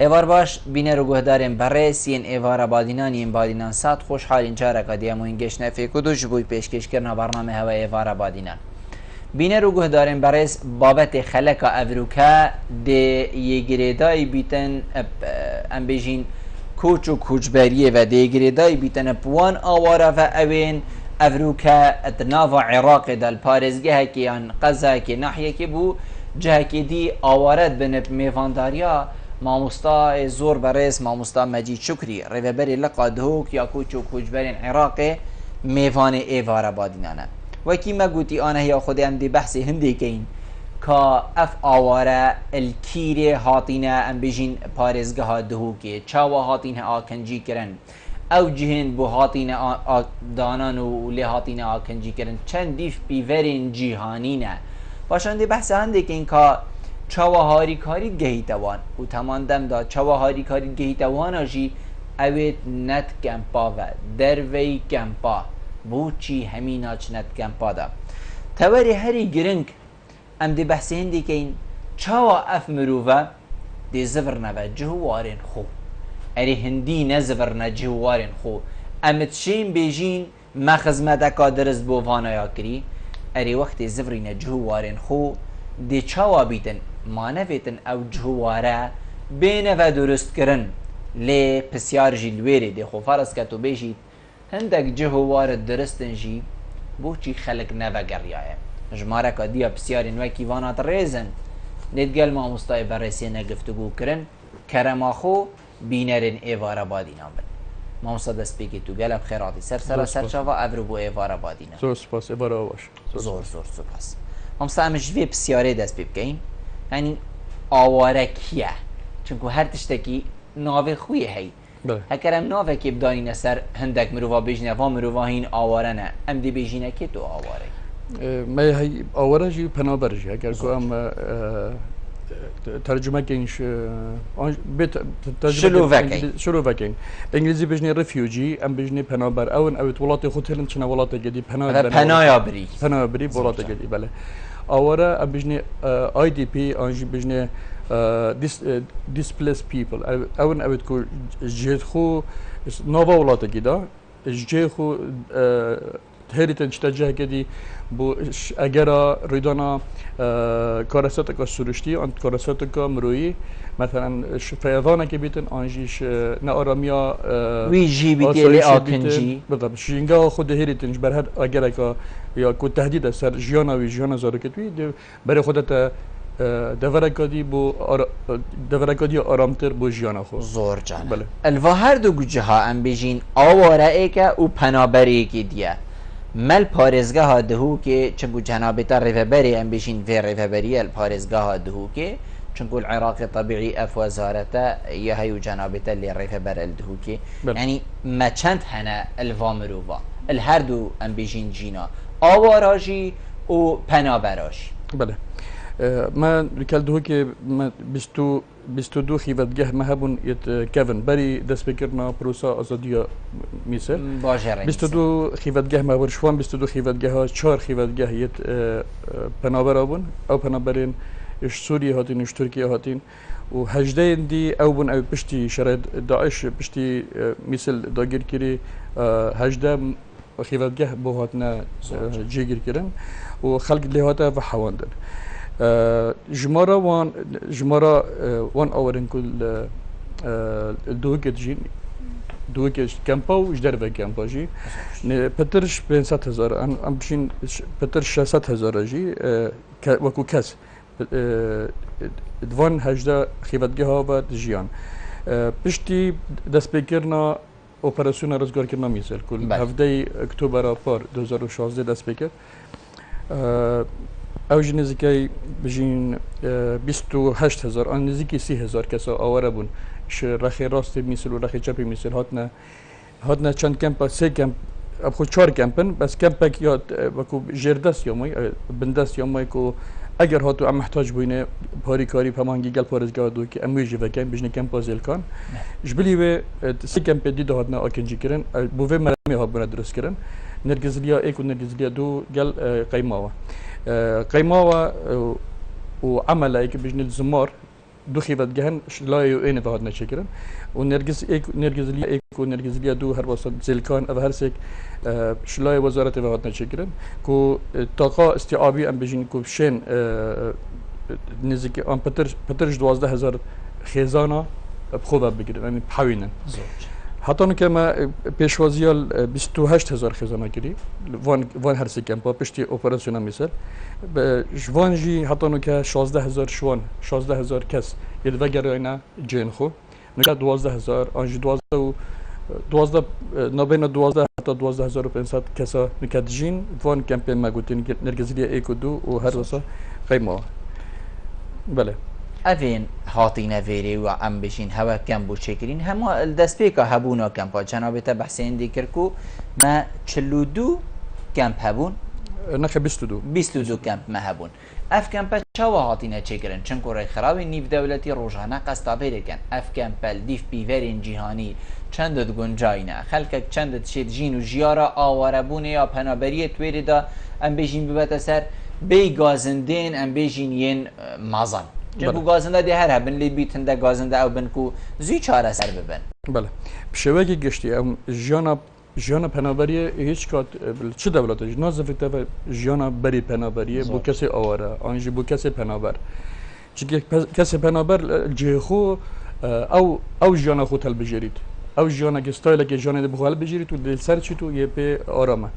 ایوار باش بینه رو گهداریم برای سین ایوار بادینانی این بادینان سات خوشحال اینجا را قدیه موینگش نفی کدو جبوی پیشکش کرنا برنامه هوا ایوار بادینان بینه رو گهداریم برای بابت خلق افروکا ده یگریدای بیتن ام بیجین کوچ و کوچبریه و ده یگریدای بیتن پوان آواره و اوین افروکا اتناف عراق دل پارزگه که آن قضا که ناحیه که بو جه که دی آوارد بنب میوانداریا ماموستا زور برس ماموستا مجید شکری ریوبری لقا دهوک یا کوچ و کوچبرین عراق میوان ایوار بادینانه وکی ما گوتی آنه یا خود ام دی بحث هندی کین که اف آواره الکیر هاتینه ام بیجین پارزگه ها دهوکه چاوا هاتینه آکنجی کرن او جهن بو هاتینه دانان و لی هاتینه آکنجی کرن چند دیف بیورین جیهانینه باشن دی بحث هندی کین که چاوا هاری کاری گهیتوان و تمام دم دا چاوا هاری کاری گهیتوان آجی اوید نت کمپا و دروی کمپا بوچی همین آج نت کمپا دا تواری هری گرنگ ام دی بحث هندی که این چاوا اف مروفه دی زفر نوه جهوارین خو اری هندی نزفر نجهوارین خو امت شین بیجین مخزمتکا درست بو وانایا کری اری وقت زفرین جهوارین خو دی چاوا بیتن ما نویتن او جهواره بینه و درست کرن لی پسیار جی لویره دی خو فرس کتو بیشید هندک جهواره درستن جی بوچی خلق نوه گریایه جماره که دیا پسیارین وکی وانات ریزن ندگل ما مستای برسی نگفتگو کرن کرما خو بینرین ایواره بادینان بن ما مستا دست بگی تو گلب خیراتی سر چاوا افرو بو ایواره بادینان زور سپاس ایواره باش زور سپاس ما مستا همش وی بسیاره دست بگیم یعنی آواره کیه چونکو هر تشتکی ناوه خویه هی هکرم ناوه که بدانی نسر هندک مروفا بیجنه و مروفا هین آواره نه ام دی بیجنه که تو آواره ما هی آواره جی پنابر جی اگر که ام ترجمه کنش شلو وکین انگلیزی بیجنه رفیوجی ام بیجنه پنابر اون اوت ولات خود هلن چنا ولات جدی پنابری ولات جدی بله آواره ام بیجنه آی دی پی آنجی بیجنه displaced people اون اوت کو جهت خو نووا ولات جدا جه خو هریتن چتاجه کدی بو اگر ریدانا کارسات کا سرشتی آن کارسات کا مروی مثلا فیضانه که بیتن آنجیش نه آرامیا وی جی بیتلی آکنجی بالضبط شینگا خود هریتن بر هر اگر کا یا کو تهدید سر جیانا وی جیانا زارکتوی برای خودت دورکادی بو دورکادی آرامتر بو جیانا خو زور جان بله الوا هر دو جها ام بیجین آواره ای که او پنابری کی دیه مل پارزگاه ها دهو که چنگو جنابتا ریفبری ام بیشین وی ریفبری الپارزگاه ها دهو که چنگو العراق طبیعی اف وزارتا یا هیو جنابتا لی ریفبر الدهو که یعنی ما چند هنه الوامروفا الهر دو ام بیشین جینا آواراشی و پنابراشی بله ما رکال دهو که ما بیستو خیوتگاه ما هبون یت کیون بری دست بکرنا پروسا آزادی میسر بیستو خیوتگاه ما ورشوان بیستو خیوتگاه ها 4 خیوتگاه یت پنابر آبون او پنابرین اش سوریه هاتین اش ترکیه هاتین و 18 دی او بون او پشتی شرایط داعش پشتی مثل داگیر کری 18 خیوتگاه بو هاتنا جیگیر کرن و خلق لیهاتا و حواندن جمارا وان اورن كل دوكت جين دوكت كامبا وجدر في كامبا جي بترش بين 6000 ام بشين بترش 6000 جي وكو كاس دوان هجدا خيبتگاه و جيان بشتي دست بكرنا اوپراسيون روزگار كرنا ميسل كل هفته اكتوبر بار 2016 دست بكر او جی نزدیکی بجین 28000 آن نزدیکی 30000 کسا آواره بون ش رخی راست میسل و رخی چپی میسل هاتنا چند کمپ 3 کمپ اب خود 4 کمپن بس کمپک یا وکو جردست یا مای بندست یا مای کو اگر هاتو ام محتاج بوینه پاری کاری پمانگی گل پارزگاه دو که امویجی وکن بجنه کمپ ازل کان جبلی و 3 کمپ دی هاتنا آکنجی کرن بوه مرمی ها بنا درست کرن نرگزلیا 1 و نرگزلیا 2 گل قیماوا قیماوا و عمل که بجنه زمار دو خیفت گهن شلای و اینه فهاد نشکرن و نرگزلیا دو هر واسط زلکان او هر سک شلای وزارت فهاد نشکرن کو طاقه استیعابی ام بجین کو شن نزدیک آن پترش 12,000 خزانه بخوبه بگیرن یعنی بحوینن حتی که ما پیشوازیال 28,000 خزانه کردی وان هر سی کمپا پشتی اپراسیون مثال جوان جی حتی که 16,000 شوان 16,000 کس یه وگرای اینا جن خو نکه 12,000 آنجی 12 نبین 12 حتی 12,500 کسا نکه جن وان کمپین ما گوتین که نرگزلی ایک و دو و هر واسه قیمه بله اوین هاتین ویری و ام بشین هوا کم بود شکرین همه دست پیکا هبونا کمپا جنابت بحثین دیگر کو ما 42 کمپ هبون نخه 22 کمپ ما هبون اف کمپ چاوا هاتین چکرن چون کره خرابی نیف دولتی روزانه قسطا پیرکن اف کمپ دیف بیورین جهانی چند گنجاینه خلک چند شید جین و جیارا آواره بونه یا پنابری تویری دا ام بشین ببت سر بی گازندین ام بشین ین مازن جنبو گازنده دی هر هبن لی بیتنده گازنده او بن کو زی چاره سر ببن بله بشوگی گشتی ام جیانا پنابریه هیچ کات چه دولتش نازفته و جیانا بری پنابریه بو کسی آواره آنجی بو کسی پنابر چون کسی پنابر جهخو او جیانا خود هل بجرید او جیانا که استایل که جیانا دی بخو هل بجرید و دل سر چی تو یه به آرامه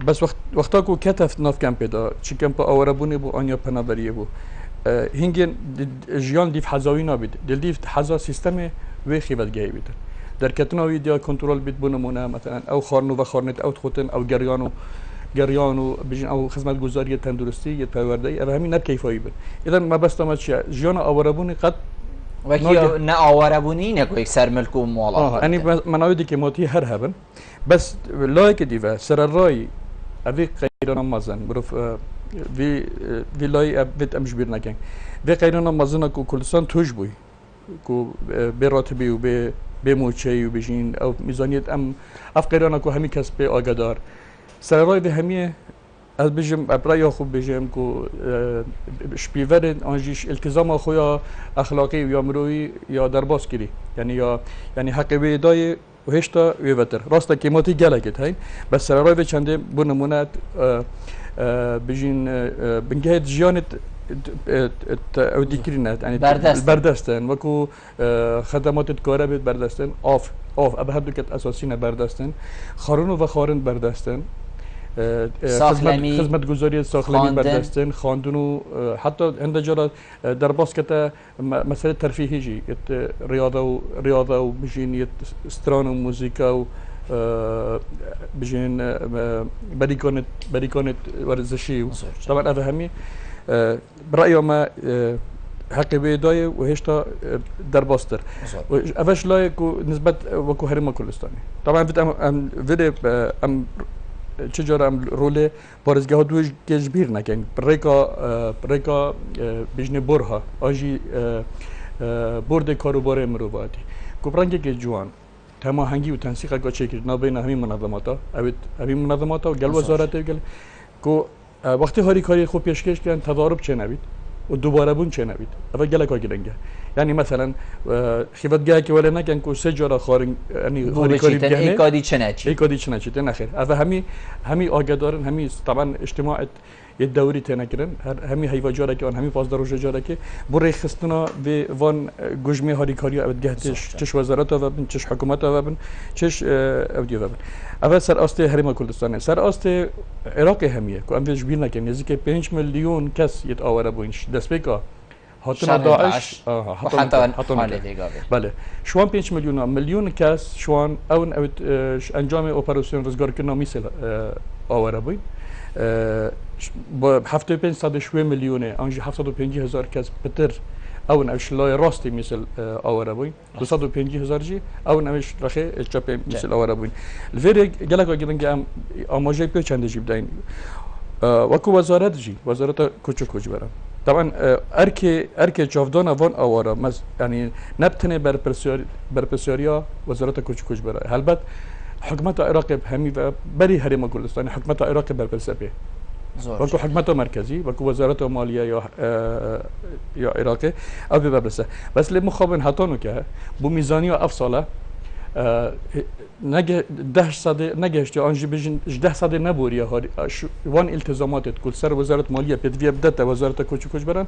بس وقتا کو کتف ناف کم پیدا چی کم آواره بونه بو آنیا پنابریه بو هنگین جیان دیف حزاوی نبید دل دیف حزا سیستم و خیبت گهی بیدن در کتناوی دیا کنترل بید بونمونه مثلا او خارنو و خارنت او تخوتن او گریانو بجین او خدمت گزاری تندرستی یه پرورده ای همین نب کیفایی بید ایدن ما بس تامد چیه جیان آواربونی قد وکی نه آواربونی نه که یک سر ملکو مولا یعنی مناویدی که موتی هر هبن بس لایک دیوه سر رای اوی قیران مازن بروف وی لای بیت امش بیر نکن وی قیران مازن کو کردستان توش بوی کو به راتبی و به موچهی و بجین او میزانیت اف قیران کو همی کس به آگدار سر رای به همیه از بجم برای خوب بجم کو شپیور آنجیش التزام خویا اخلاقی یا مروی یا درباس کری یعنی حق ویدای و هشتا ویوتر راستا کیماتی گلکت هین بس سر رای به چنده بو نمونت بجین بنجهت جیانت او دیکرینات یعنی بردستن وکو خدمات کاربیت بردستن آف اب هر دو کت اساسی نه بردستن خارون و خارن بردستن خدمت گزاری ساخلمی بردستن خواندن حتی هنده جرا در باسکت مسئله ترفیحی جی ریاضه و بجین استران و موسیقا و بجین بریکانت ورزشی طبعا هذا همي برأيي ما حق بيداي وهشتا در باستر افش لايكو نسبة وكو هرم كردستاني طبعا فيدي ام چجور ام رول بارزگاه دوش گجبیر نکن بريكا بجن برها آجي برد کاروبار مروباتی کوپرانگی که جوان تمام هنگی و تنسیق اگه چیکر نبین همین منظمات و گل وزارت گل کو وقتی هاری کاری خوب پیشکش کردن تضارب چه نبید و دوباره بون چه نبید اول گله کاری گرنگه یعنی مثلا خیفتگاه که ولی نکن که سه جورا خارن یعنی هاری کاری بگه ای کادی چه نچید نخیر اول همی آگدارن همی طبعا اجتماعات یه دوری تنکرن همی هیوا جاره که آن همی پاس دروژه جاره که برای خستنا و وان گوجمه هاری کاری اول گهتش چش وزارت و بن چش حکومت و بن چش اودیو و بن اول سر آست هرم کردستان سر آست عراق همیه که امروز بیل نکن نزدیک 5 میلیون کس یت آوره بوینش دست بکا هاتنا داعش حتی بله شوان 5 میلیون کس شوان اون اوت انجام اپراسیون روزگار کردن میسل آوره بوین با 75 میلیونه آنجا 750,000 کس بتر اون اوش لای راستی مثل آوره بوین 250,000 جی اون اوش رخه چپ مثل آوره بوین الفيري گلک اگرن که آماجه پی چند جیب داین وکو وزارت جی وزارت کوچ برام طبعا ارک جاودان وان آواره یعنی نبتنه بر پرسیاریا وزارت کوچ برام البته حکومت عراق همی و بری هرم کردستان حکومت عراق بر پرسپی وكو حكومته مركزي وكو وزارته ماليه يا عراقي او ببرسه بس اللي مخابن هاتونو كه بو ميزانيه افصله نگه 10 نگهشتی آنجی بجن 10 نبوری هاری وان التزامات کل سر وزارت مالیه پدوی بدت وزارت کوچ برن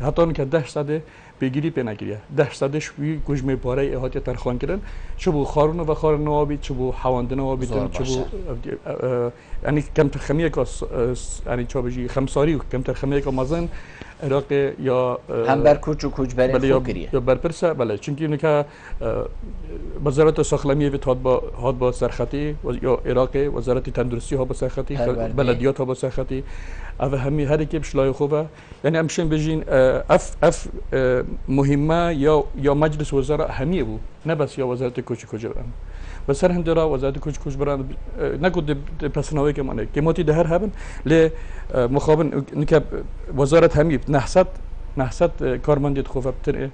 حتی اون که 10 بگیری پی نگیریه 10 شوی کجمه پاره احاطه ترخان کردن چه بو خارون و خارون آبی چه بو حواندن آبی چه بو یعنی کم تخمیه که یعنی چه بجی خمساری و کم تخمیه که مازن عراق یا هم بر کوچ برای خوکریه یا بر پرسه بله چونکی اینه که وزارت ساخلمیه ویت هاد با سرخطی یا عراق وزارت تندرستی ها با سرخطی بلدیات ها با سرخطی او همی هر کی بشلای خوبه یعنی امشن بجین اف مهمه یا مجلس وزراء همیه بو نه بس یا وزارت کوچ بران بس هر هندرا وزارت کوچ بران نکود پسناوی که مانه که موتی دهر هبن ل مخابن نکه وزارت همی نحست کارمندیت خوبه بتر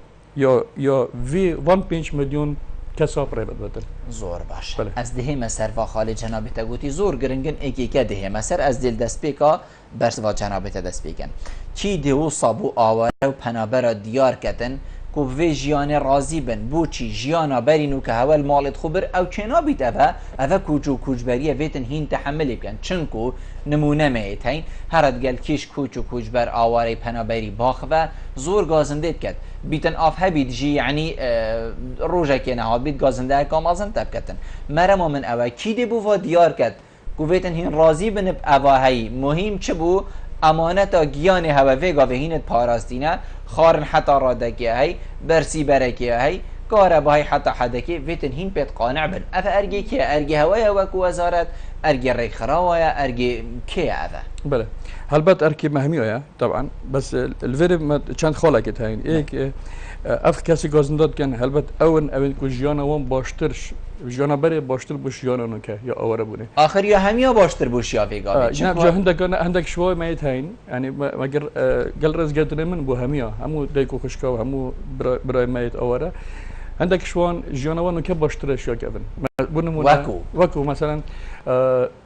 یا وی 1.5 میلیون کساب رای بدن زور باش بله. از دهه مسر و خال جنابی تگوتی زور گرنگن اکی که دهه مسر از دل دست پیکا برس و جنابی دست پیکن چی دیو صابو آواره و پنابرا دیار کتن کو وی جیان راضی بن بو چی جیانا برینو که هول مالت خبر او چنا بیت اوه کوچبریه ویتن هین تحملی بکن چنکو نمونه میت هین هرد گل کش کوچبر آواره پنابری باخ و زور گازندید کد بیتن آف هبید جی یعنی روژه که نهاد بیت گازنده کام ازن تب کتن مرما من اوه کی دی بو و دیار کد کو ویتن هین راضی بن اوه هی مهم چه بو امانتا گیان هوا ویگا و هینت پاراستینه خارن حتی رادکی هی برسی برکی هی کار باهی حتی حدکی ویتن هین پیت قانع بن اف ارگی که ارگی هوای وکو وزارت ارگی ریک خراویا ارگی که اوه بله هلبت ارکی مهمیه طبعا بس الفيرم چند خاله که هین ایک اف کسی گازنداد کن هلبت اون کو جیانا وان باشترش جیانا بره باشتر بوش جیانا نکه یا آوره بونه آخر یا همیا باشتر بوش یا ویگا نه جا هندک شوی میت هین یعنی مگر گل رز گدنه من بو همیا همو دیکو خشکا و همو برای میت آوره عندك شوان جيانوان كيف باشترش يا كيفن وكو مثلا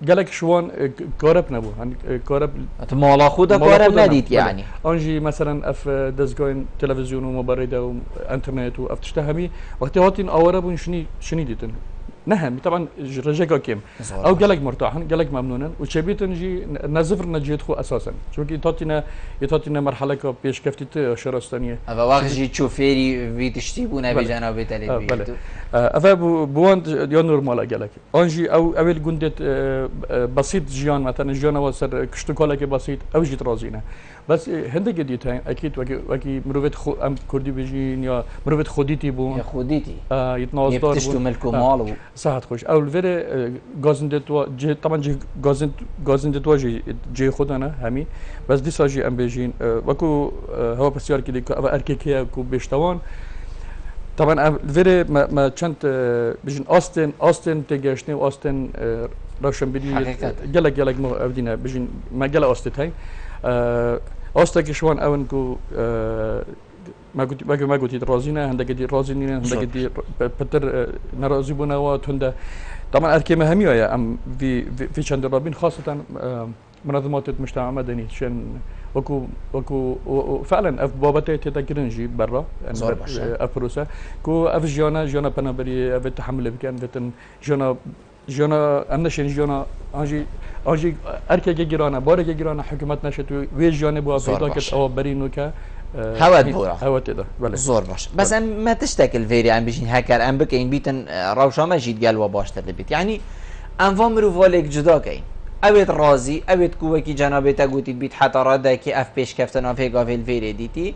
قالك شوان كورب نبو كورب مالا خودا كورب نديت يعني انجي مثلا اف دزغوين تلفزيون ومبرده وانترنت واف تشتهمي وقت هاتين اوربون شني ديتن نهم طبعا رجاكا كيم او قالك مرتاحن قالك ممنونن وشبيتن جي نزفر نجيت خو اساسا چونكي يتاتينا مرحله كا بيش كفتيت شرستانيه اوا واخ جي تشوفيري في تشتيبونا بجناب تلفزيون اوا بوند يا نورمال قالك انجي او اول قندت بسيط جيان مثلا جيان وسر كشتكولك بسيط او جيت رازينه بس هندك ديت اكيد وكي مروت خو ام كردي بيجين يا مروت خوديتي بو يا خوديتي يتناز دار يفتشتو ملكو مال ساعت خوش اول فيري غازندتوا جي طبعا جي غازندتوا جي خودنا همي بس دي ساجي ام بيجين وكو هو بسيار كده اركيكيا كو بيشتوان طبعا فيري ما كانت بيجين اوستن تجاشني واوستن روشن بدي قالك مو ابدينا بيجين ما قال اوستن هاي اوستك شوان اونكو ما قلت رازينا عندك دي رازينين عندك دي بتر نرازي بنا وتهنده طبعا اركيمه هميه يا ام في شان رابين خاصه منظمات المجتمع المدني شان وكو فعلا اف بابته تتكرنجي برا افروسا كو اف جانا بنابري اف تحمل بكان فتن جانا امنشن جانا انجي اركي جيرانا بارك جيرانا حكومت نشت وي جانب وافيدا كت او برينو ك هوت بورا هوت ده بله زور باش بس ما تشتكل فيري ام بيجين هكر ام بكين بيتن روشا ما جيت قال وباشتر البيت يعني ام فامرو فولك جدا كاين اوید راضی اوید کوکی جنابه تا گویید بیت حتی راده که اف پیش کفتن آفه گاویل ویری دیتی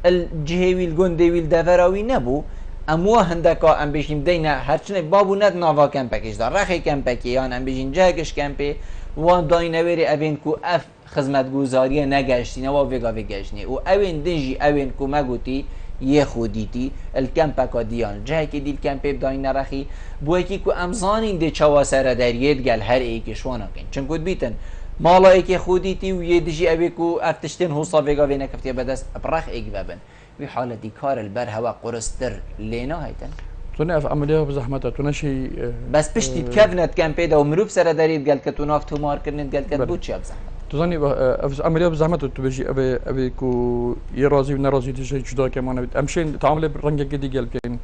الجهه ویل گنده ویل دفراوی نبو امو هندکا ام بیشیم دینا هرچنه بابو ند ناوا کمپکش دار رخی کمپکی یان ام بیشین جهکش کمپی وان داینه ویری اوین کو اف خدمتگزاری نگشتینه و ویگاوی گشتینه و اوین دنجی اوین کو مگوتی یه خودیتی الکمپکا دیان جه که دیل کمپی بداین نرخی بوی که کو امزانین ده چوا سر دریت گل هر ایک شوانا کن چون کد بیتن مالا ایک خودیتی و یه دیجی اوی کو افتشتین حوصا ویگا وی نکفتی بدست برخ ایک ببن وی حالتی کار البر هوا قرستر لینا هایتن توني اف عمليه بزحمتها تونشي بس بشتي كفنت كان بيدا ومروف سر داريت قال كتوناف تومار كرنت قال كتبوتشي بزحمت تزانی عملیات زحمت تو بجی اوی کو یه راضی و ناراضی تیجی جدا که ما نبید امشین تعامل رنگ گدی گل کن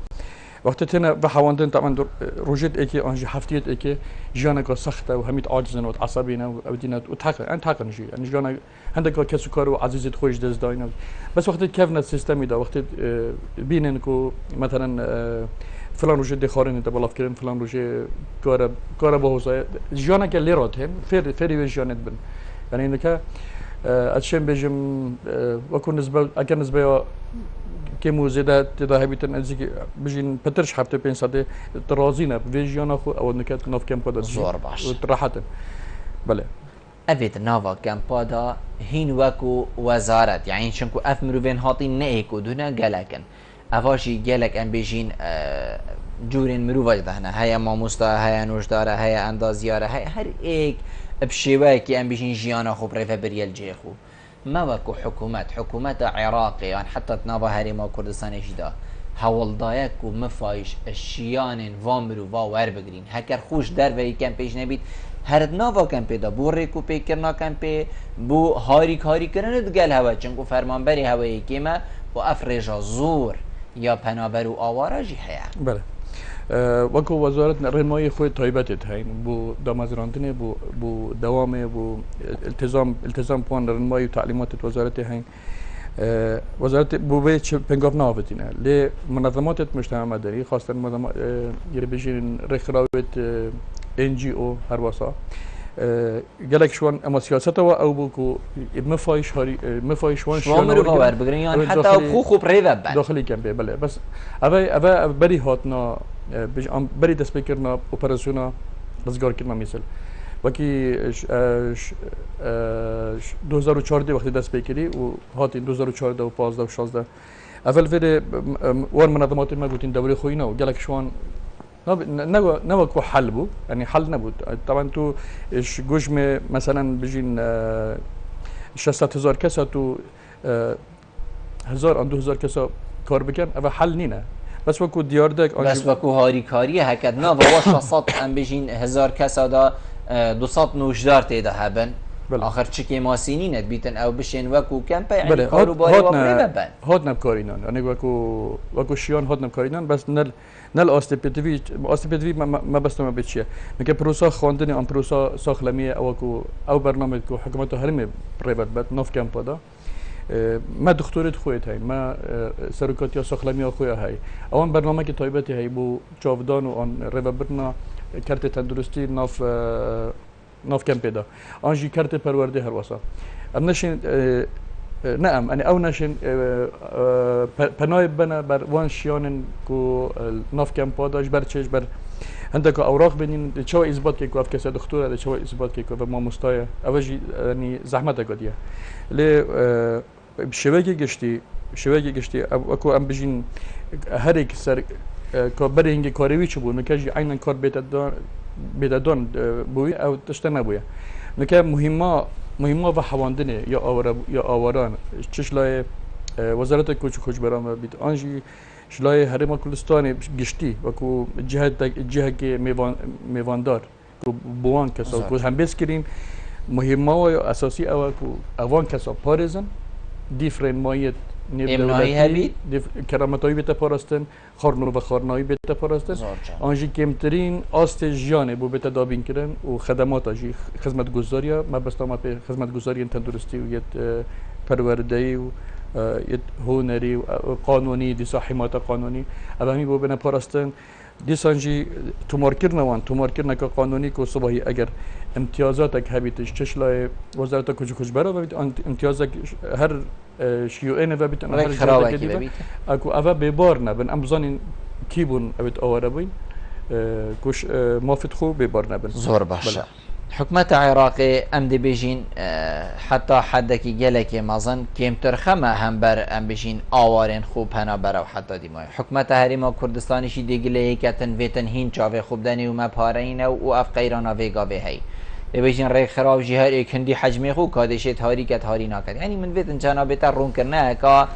وقتی تنا به حواندن طبعا روجت اکی آنجی هفتیت اکی جانا کا سخته و همید عاجزن و عصبی نه و دینات و تاق ان تاق نجی یعنی جانا هندك کسو کار و عزیزت خوش دست داین بس وقتی کیفنا سیستمی دا وقتی بینن کو مثلا فلان روجه دخارن انت بالاف کردن فلان روجه کار با حسای جانا که لیرات هم فری و جانت بن يعني انك اتشم بجم وكون نسبه اگر نسبه كمو زياده تذهبيتن ازيك بجين بترش حبت بين صدي ترازينا فيجيانا خو او نكات نوف كام بدا زور باش راحت بله افيت نوفا كامبادا هين وكو وزارت يعني شنكو اف مروفين هاطين نيكو دونا قالكن افاشي قالك ام بيجين جورين مروفا دهنا هيا ماموستا هيا نوجدارا هيا اندازيارا هيا هر ايك بشيوه كي ام بيجين جيانا خو بريفا بريال جيخو ما وكو حكومات عراقي يعني حتى تنافا هريما كردستان جدا هول دايك ومفايش الشيان وامرو واور بگرين هكر خوش در وي كامبيج نبيت هر نافا كامبي دا بو ريكو بيكرنا كامبي بو هاري كرن دگل هوا چنكو فرمانبري هوا كيما و افريجا زور يا پنابرو آوارا جي هيا بله وكو وزارة رنمایي خوی تایبتت هين بو دامازراندنه بو دوامه بو التزام بوان رنمایي وتعليمات وزارة هين وزارة بو بيت بنقاف نافتينه لمنظمات المجتمع المدني خاصة منظمات يلي بيجين رخراوت NGO هرواسا قالك شوان اما سياسته او بوكو مفايش وان شوان مرو بگرین يعني حتى خو بريفا داخلي كان بله بس ابا بري هاتنا بري دست بكرنا اوبراسيونا رزگار كرنا مثل وكي 2014 وقتی دست بكري و هاتين 2014 و 15 و 16 اول فيدي وان منظمات ما قلتين دوري خوينا وقالك شوان نوكو حل بو يعني حل نبود طبعا تو ايش جوجمه مثلا بيجين 600,000 كسا تو 1000 عن 2000 كسا كار بكن اما حل نينا بس وكو دياردك بس وكو هاري كاري هكذا نافا واش 600 ام بيجين 1000 كسا دا 219 تيدا هبن آخر چکی ماسینی بیتن او بشین وکو کمپی یعنی کاروباری و ببن هات نبکارینان یعنی وکو شیان هات نبکارینان بس نل آستپیتوی ما بستم بچیه میگه پروسا خواندن ام پروسا ساخلمیه او برنامه کو حکومت هرمی پریوت بد نوف کمپا دا ما دکترت خویت هی ما سرکاتیا ساخلمیه خویا هی اون برنامه که تایبتی هی بو چاودان و آن ریوبرنا کرت تندرستی ناف كم بيدا أنجي كارت برورده هروسا أم نشين نعم أنا أو نشين بنايب بنا بر وان شيانن كو ناف كم بيدا إيش برتشيش بر عندك أوراق بينين شو إثبات كيكو أف كسر دكتورة شو إثبات كيكو بما مستوى أوجي يعني زحمة قدية ل بشبكة قشتي أكو أم بيجين هريك سر كبرينج كاريوي شو بقول مكاجي عينا كار بيتدون بوي او تشتنا بويا نكا مهمه و حواندنه یا آوران چشلای وزارت کوچ خوش برام بیت آنجی شلای هرم کردستان گشتی و کو جهه که میواندار کو بوان کسا کو هم بس کریم مهمه و اساسی او کو اوان کسا پارزن دیفرن مایت امنایی هبید کرامتایی بیت پاراستن خارنور و خارنایی بیت پاراستن آنجی کمترین آست جانه بو بیت دابین کردن و خدمات آنجی خدمت گذاریا ما بستم به خدمت گذاری تندرستی و یت پروردهی و یت هنری و قانونی دیسا حمایت قانونی ابهمی بو بنا پاراستن دیسانجی تومار کردن که قانونی که صبحی اگر امتیازات هبیتش چشلای وزارت کوچ برا و امتیازات هر شیوعه نه بیت هر جایی که بیت اكو افا ببار نبن امزانين كيبون ابيت اورابين كوش مافت خو ببار نبن زور باشا حكومة عراقي ام دي بيجين حتى حدكي جلكي مازن كيم ترخمه هم بر ام بيجين آوارين خوب هنا برا حتى دي ماي حكومة هريما كردستاني شي ديگله كتن ويتن هين چاوه خوب دني وما پارين و اف قيرانا ويگاوه هي بيجين ري خراب جهر ايك هندي حجمي خو كادشت هاري كت هاري ناكد يعني من ويتن جنابتا رون كرنا كا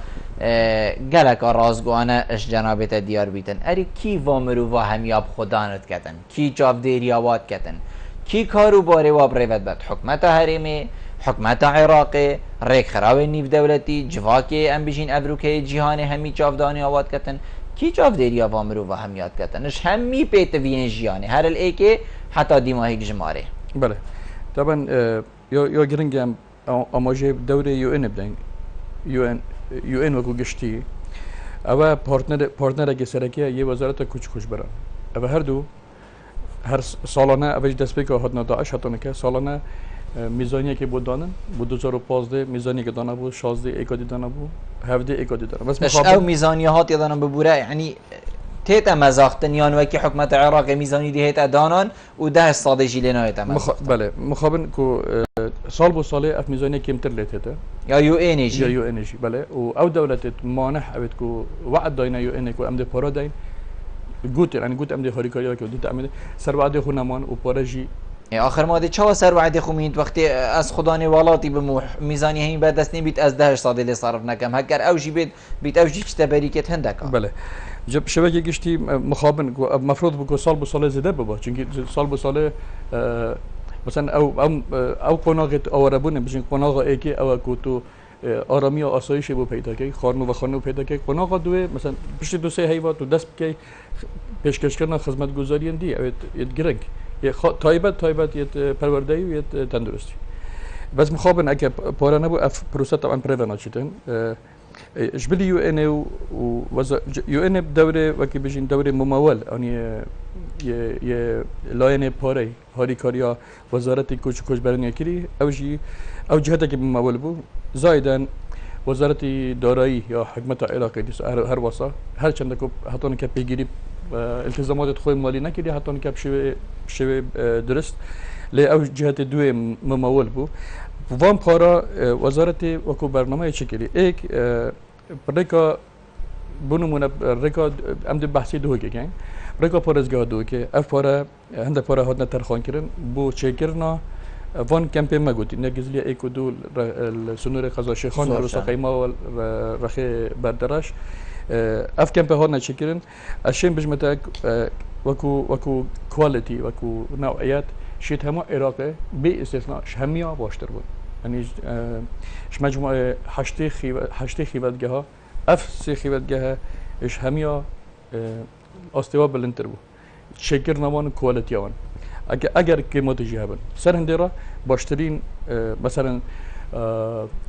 گلک رازگوانه اش جنابت دیار بیتن اری کی وامرو و همیاب خدانت کتن کی جاودیریاوات کتن کی کارو باره و بریوت بد حکمت هریمی حکومت عراقی ریک خراوی نیو دولتی جواکی ام بیشین افروکه جهان همی چافدانی آواد کتن کی چافداری آوامرو و همیات کتنش همی پیت وین جیانه هر الیکه حتی دیماهی جماره. بله طبعا یا گرنگم آماجه دوره یو ان بدن یو ان وکو گشتی اوا پارتنر اگه سرکیه یه وزارت کوچ برا اوا هر دو هر سالانه اوج دست به که هاتنا داعش هاتونه که سالانه میزانیه که بود دانن بود 2015 میزانی که دانا بود 16 اکادی دانا بود 17 اکادی دانا بس او میزانیه هات یادانا ببوره یعنی تیتا مزاختن یان وکی حکومت عراق میزانی دی هیت دانان و 10 استراتژی لنایت بله مخابن کو سال بو سال اف میزانیه کمتر لیته یا یو انرژی یا یو انرژی بله و او دولت مانح اوت کو وعد داینا یو ان کو ام ده پورا داین گوت یعنی گوت ام ده هریکاریا که دی تعمید سر وعده خونمان و پورجی آخر ماده چه سر وعده خومید وقتی از خدای والاتی به میزانی همین بعد دست نبید از 10 ساده صرف نکم هگر اوجی بید اوجی چه تبریکت هندک بله جب شبکه گشتی مخابن مفروض بکو سال به سال زده بابا چون سال به سال مثلا او قناقت آوربونه بچین قناق ایکی او کوتو آرامی و آسایش بو پیدا کی خانو و خانو پیدا کی قناق دوه مثلا پشت دو سه حیوات و دست کی پیشکش کردن خدمت گزاری دی اوت یت گرنگ یه تایبت یت پروردهی و یت تندرستی بس مخابن اگه پارا نبو اف پروسه طبعا پريفنت شدن جبلي يو ان يو ان دوره وكي بيجين دوره ممول يعني ي لاين باري هاري كاريا وزارة کوچ برنامه كري او جهته که ممول بو زايدا وزارة دارایی یا حکومت عراقی هر واسه هر چند که حتی که پیگیری التزامات خود مالی نکردی حتی که شوی درست لی او جهت دوی ممول بو وام پارا وزارت وکو برنامه چکلی ایک رکا بنمونه رکا امد بحثی دو که کن رکا پارزگاه دو که اف پارا هنده پارا هاتنا ترخان کرن بو چکرنا وان کمپین مگوتی نگزلی ایک و دو سنور قضا شیخان روسا قیما و رخی بردراش اف کمپین هاتنا چکرن اشین بجمتاک وکو کوالیتی وکو نوعیت شيت همه عراقي باستثناء هميا باشتر بود يعني مجموعه 8 خيبتگاه اف 3 خيبتگاه اش هميا استوا بلنتر بود شکر نمان كواليتي وان اگر قيمت جهبن سر هندرا باشترين مثلا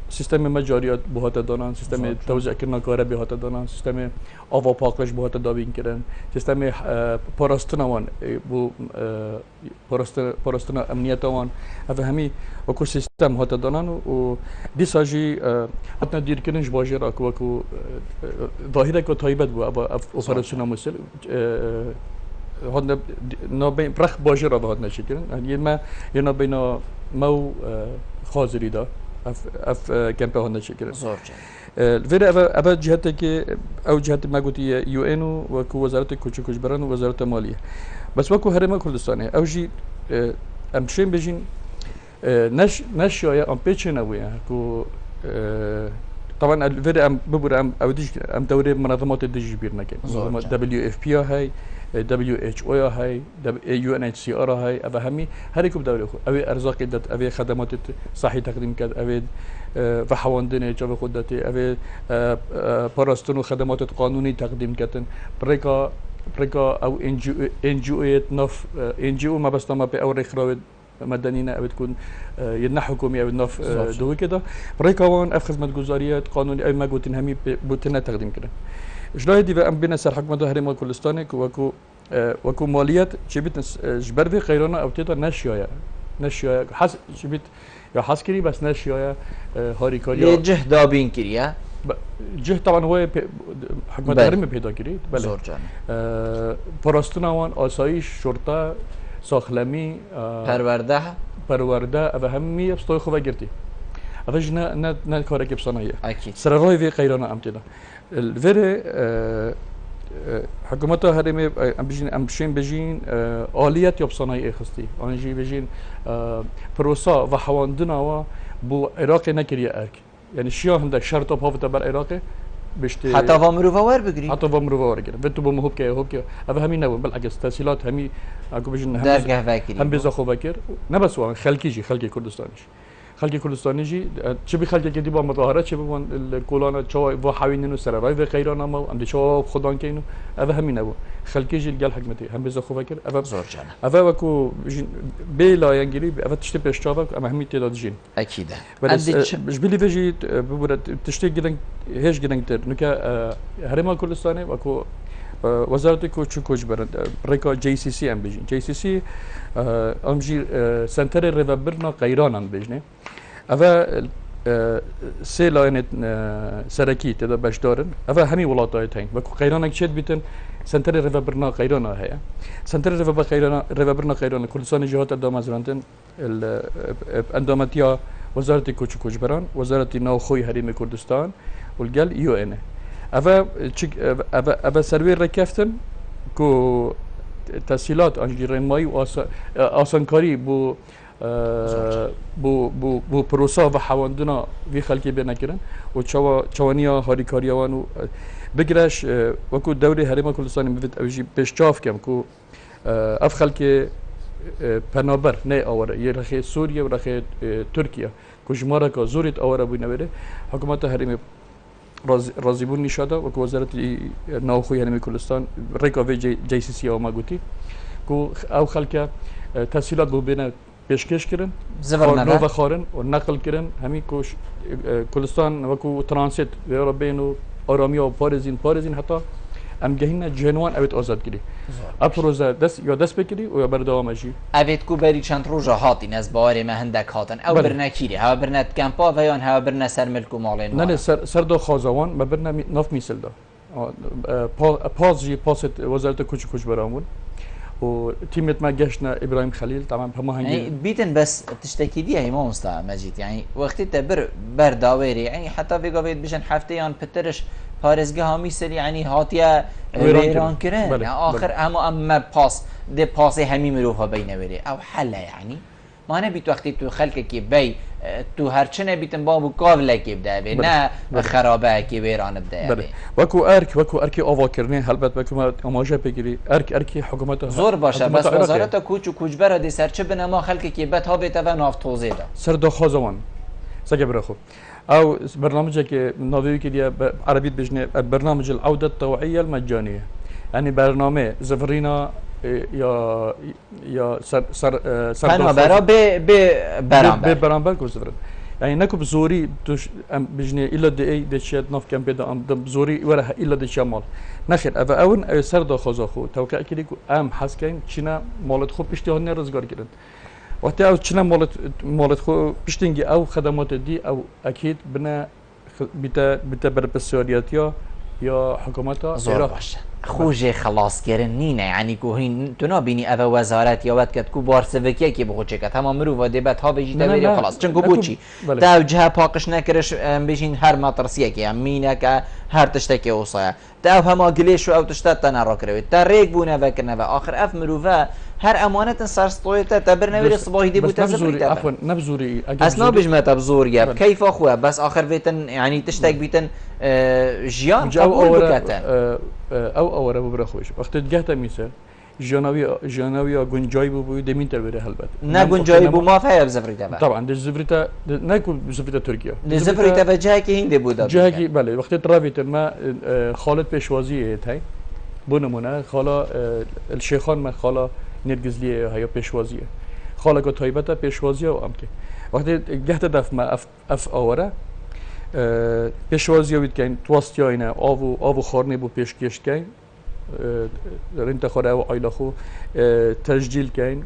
سیستم مجاریات بهات دانن سیستم توزیع کردن کار بهات دانن سیستم آوا پاکش بهات دابین کردن سیستم پاراستن وان بو پاراستن امنیت وان اف همی وکو سیستم هات دانن و دیساجی حتی دیر کردنش باجی را کو ظاهره کو تایبت بو اپراسیون مسل هاد نابین رخ باجی را بهات نشکرن یه ما یه نابینا مو خازری دا اف كامبين هون شكل زور الفيرا ابا جهتك او جهه ما قلت يو ان وكو وزاره كوچ بران وزاره الماليه بس وكو هرم كردستان او جي امشين بجين نش يا ام بيتشنا ويا كو طبعا الفيرا ام ببر ام او ديج ام دوري منظمات الديج بيرنا كي دبليو اف بي هاي WHO هاي UNHCR هاي أبا همي هريكم دولة أبي أرزاق دت أبي خدمات صحي تقديم كد أبي فحواندنة جاب خدتي أبي باراستون وخدمات قانوني تقديم كتن بريكا أو NGO نف NGO ما بس ما بأول إخراج مدنينا أبي تكون يدنا حكومي أبي نف دوي كده بريكا وان أف خدمات جزاريات قانوني أي ما قلتين همي بوتنا تقديم كده جلاه دي ام بين سر حكومه هرم كردستان وكو ماليات جبت جبر في خيرنا او تيتا نشيا حس جبت يا حسكري بس نشيا هاريكاريا جه دابين كريا جه طبعا هو حكومه هرم پیدا كري بله پاراستنا وان آسایش شرطه ساخلمی پرورده و همه ابستای خوبه گرتی افش نه کاری که بسانایه سر رای وی خیرانه امتیدا الفيري حكومات هرمي امشين بجين آليات يبصناي اخستي انجي بجين بروسا وحواندنا و بو عراق نكريا ارك يعني شيا هندك شرط بهافتا بر عراق بشتي حتى وامرو فوار بگري حتى وامرو فوار بگري بتو بو مهوب كي ابا همي نو بالعكس تسهيلات همي اكو بجين هم بيزا خو بكر نبس وان خلكي كردستانش خلق كردستاني جي تشبي خلق كدي با مظاهرات تشبي بون الكولانا تشوا و حاوينين سراي و غيرنا ما عند تشوا خدان كينو افا همين ابو خلق جي الجال حكمتي هم بز خو فكر افا زور جان افا وكو بلا ينجلي افا تشتي بيشتابك اما همي تداد جين اكيد مش بلي فيجي ببرد تشتي جدن هيش جدن تر نكا هرما كردستاني وكو وزارت کوچ کوچ برند رکا JCC ام بیجن JCC امجی سنتر ریوبرنا قیران ام بیجنه اوه سه لاینت سرکی تدا بشدارن اوه همی ولاتای تاین و قیران اکشد بیتن سنتر ریوبرنا قیران هیا سنتر ریوبرنا قیران کردستان جهات دامازراندن اندامتیا وزارت کوچ کوچ بران وزارت نوخوی حریم کردستان والجل UN أبا سروي ركفتن كو تسهيلات أنجير ماي وآسانكاري بو بروسا و حواندنا في خلقي بينا كرن و چوانيا هاريكاريا وانو بگرش وكو دوري هرما كردستان مفيد اوجي بيشچاف كم كو اف خلقي پنابر نه آوره یه رخی سوریه و رخی ترکیه که جماره که زورت آوره بوی نبره حکومت حریم راضی بون نشاده و که وزارت ناوخوی حریم کردستان ریکا وی JCC آما گوتی که او خلک تسهیلات بو بینه پیشکش کردن نو و خارن و نقل کردن همین که کردستان و که ترانسیت و بین آرامی و پارزین حتی ام جهینا جنوان اوت آزاد کردی. ابروزه دست بکردی و یا بردوام اجی. اوت کو بری چند روزه هاتین از باری مهندک هاتن. او برنه کیری. ها برنه کمپا و یا ها برنه سرمل کو مالین. نه سر دو خازوان ما برنه ناف میسل دا. پاست وزارت کوچ برامون. و تیمت ما گشنا ابراهیم خلیل تمام هم هنگی. بیتن بس تشتکی دیه ایمان مستعد مجید. یعنی وقتی تبر برداوری. یعنی حتی ویگاوید بشن هفتهیان پترش پارزگاه همی سری یعنی هاتیه ویران کرن بله. آخر اما پاس همی مروفا بینه بری او حله یعنی ما نبیت وقتی تو خلقه که بی تو هرچه نبیتن بابو کابله که بده بی نه خرابه که ویران بده بی وکو ارکی آوا کرنه حلبت وکو ما اماجه بگیری ارکی حکومت زور باشه بس وزارت کوچ و کوچبر دی سرچه بنا ما خلقه که بد ها بیته و ناف توزیده سر داخل زمان سگه برخو أو برنامج نوفي كده عربية بجنة برنامج العودة الطوعية المجانية يعني برنامج زفرينا يا سر أنا برا برامبر كوزفرن يعني نكو بزوري توش بجنة إلا دقي دشيت ناف كم بدا أم بزوري ورها إلا دشيامال نخير أبا أون سر داخل خو توقع كده أم حس كين شنا مالت خو بيشتهون نرزقار كده وقتی او چنان مالت خو پشتینگی او خدمات دی او اکید بنا بیتا بر بسیاریات یا حکومت زور باشه خوجه خلاص کردن نینه یعنی که هین تو نبینی او وزارت یا وقت که بار سوکیه که بخود چکت همه مرو و دیبت ها بجیده بری و خلاص چون که بوچی تا جه پاکش نکرش بجین هر مطرسیه که مینه که هر تشتکی اوصایه تا همه گلیش و او تشتت نرا کروید تا ریک بونه و کنه و آخر اف مرو و هر امانت سرستویته تبر نویری صباحی دی بوده زبری عفوا نبزوری اصلا بجمع تبزوریه کیف خواه بس آخر بیتن یعنی تشتک بیتن جیان قبول بکتن او اورا ببره خوش وقت جهت میسه جانوی گنجایی بو دمین تر بره حلبت نه گنجایی بو ما فيها بزفریته طبعا دي زفریته نه کو زفریته ترکیه دي زفریته و جایی که هنده بوده جایی که بله وقتی ترابیت ما خالد پیشوازی تای بو نمونه خالا الشیخان ما خالا نرگزلیه یا پیشوازیه خالا که تایبته پیشوازیه و امکه وقتی جهت دف ما اف آوره پیشوازی وید کن تواستی اینه آو خارنی بو پیشکش کن انتخاره و عیله خو تسجیل کن